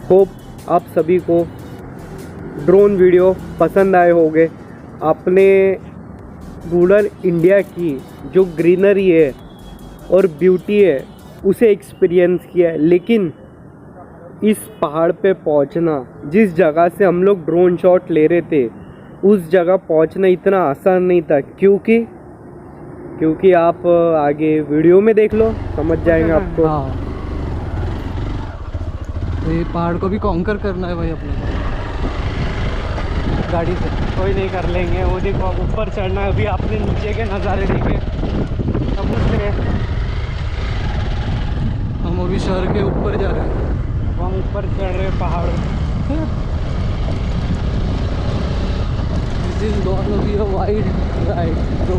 Hope आप सभी को ड्रोन वीडियो पसंद आए होंगे। आपने रूरल इंडिया की जो ग्रीनरी है और ब्यूटी है उसे एक्सपीरियंस किया है, लेकिन इस पहाड़ पे पहुंचना, जिस जगह से हम लोग ड्रोन शॉट ले रहे थे उस जगह पहुंचना इतना आसान नहीं था। क्योंकि आप आगे वीडियो में देख लो, समझ जाएंगे आपको। हाँ, ये पहाड़ को भी कॉन्कर करना है भाई अपने को गाड़ी से। कोई नहीं, कर लेंगे। वो देखो अब ऊपर चढ़ना है। अभी आपने नीचे के नज़ारे देखे, अब उससे हम अभी शहर के ऊपर जा रहे हैं। हम ऊपर चढ़ रहे हैं पहाड़। This is gonna be a wide ride bro.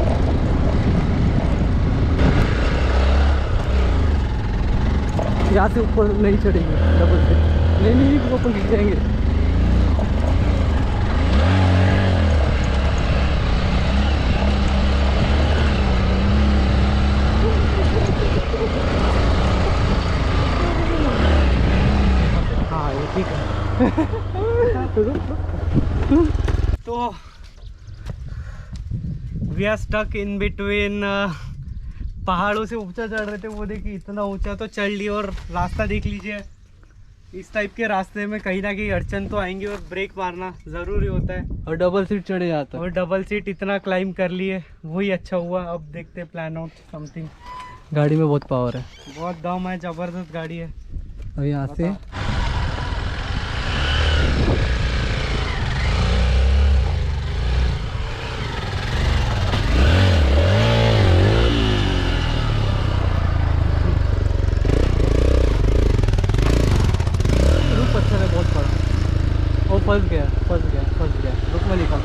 यहाँ से ऊपर नहीं चढ़ेंगे, डबल से नहीं ऊपर गिर जाएंगे। हाँ ये ठीक है। तो we are stuck in between. पहाड़ों से ऊंचा चढ़ रहे थे, वो देखिए इतना ऊंचा तो चढ़ लिया। और रास्ता देख लीजिए, इस टाइप के रास्ते में कहीं ना कहीं अड़चन तो आएंगी और ब्रेक मारना ज़रूरी होता है। और डबल सीट चढ़े जाता है। और डबल सीट इतना क्लाइम कर लिए, वही अच्छा हुआ। अब देखते हैं, प्लान आउट समथिंग। गाड़ी में बहुत पावर है, बहुत दम है, ज़बरदस्त गाड़ी है। और यहाँ से पत्थर है बहुत बड़ा। वो फंस गया। रुक में निकल।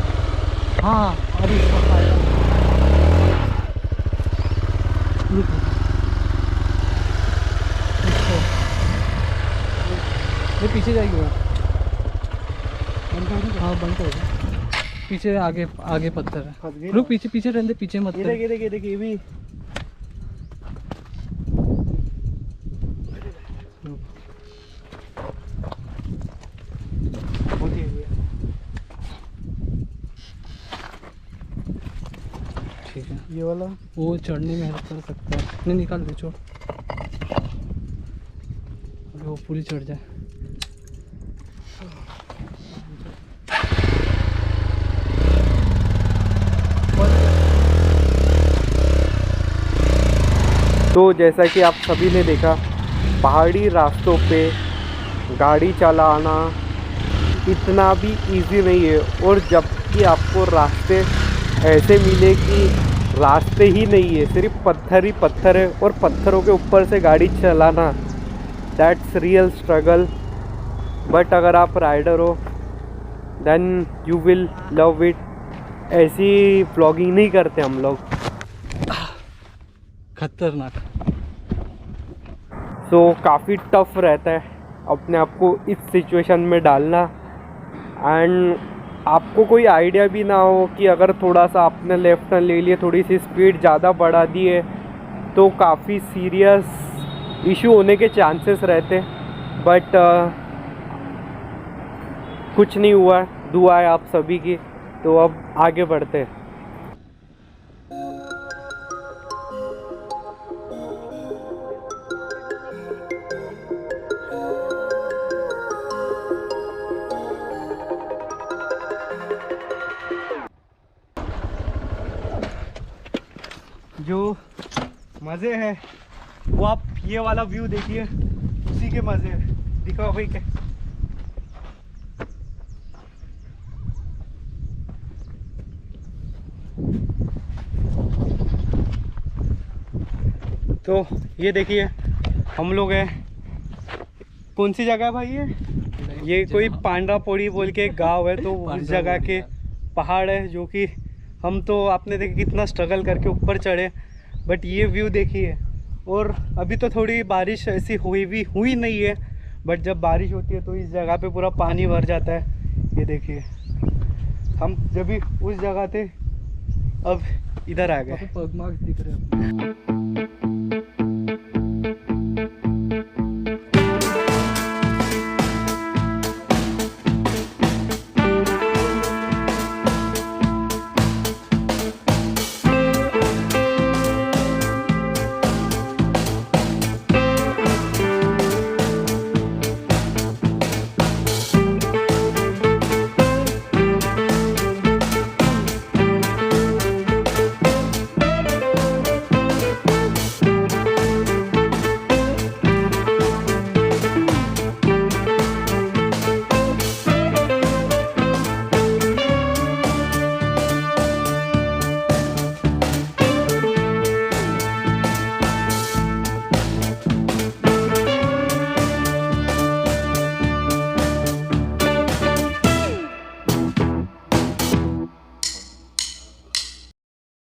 हाँ अरे रुक। ये पीछे जाएगी वो। हाँ बंद कर दो। पीछे आगे पत्थर है। रुक, पीछे रहने दे, पीछे मत। ये देखिए भी। ठीक है, ये वाला वो चढ़ने में हेल्प कर सकता है। नहीं निकाल दे, छोड़। अगर वो पूरी चढ़ जाए। तो जैसा कि आप सभी ने देखा, पहाड़ी रास्तों पे गाड़ी चलाना इतना भी इजी नहीं है। और जबकि आपको रास्ते ऐसे मिले कि रास्ते ही नहीं है, सिर्फ पत्थर ही पत्थर है, और पत्थरों के ऊपर से गाड़ी चलाना, दैट्स रियल स्ट्रगल। बट अगर आप राइडर हो then you will love it. ऐसी व्लॉगिंग नहीं करते हम लोग, खतरनाक। सो काफ़ी टफ रहता है अपने आप को इस सिचुएशन में डालना। एंड आपको कोई आइडिया भी ना हो कि अगर थोड़ा सा आपने लेफ्ट टर्न ले लिए, थोड़ी सी स्पीड ज़्यादा बढ़ा दी है, तो काफ़ी सीरियस इशू होने के चांसेस रहते। बट कुछ नहीं हुआ, दुआ है आप सभी की। तो अब आगे बढ़ते हैं। जो मज़े हैं वो आप ये वाला व्यू देखिए, उसी के मज़े दिखाओ भाई। क्या तो ये देखिए, हम लोग हैं, कौन सी जगह भाई ये कोई पांडा पोड़ी बोल के एक गांव है। तो उस जगह के पहाड़ है, जो कि हम तो आपने देखा कितना स्ट्रगल करके ऊपर चढ़े। बट ये व्यू देखिए। और अभी तो थोड़ी बारिश ऐसी हुई नहीं है, बट जब बारिश होती है तो इस जगह पे पूरा पानी भर जाता है। ये देखिए, हम जब भी उस जगह थे, अब इधर आ गए। पग मार्क्स दिख रहे हैं।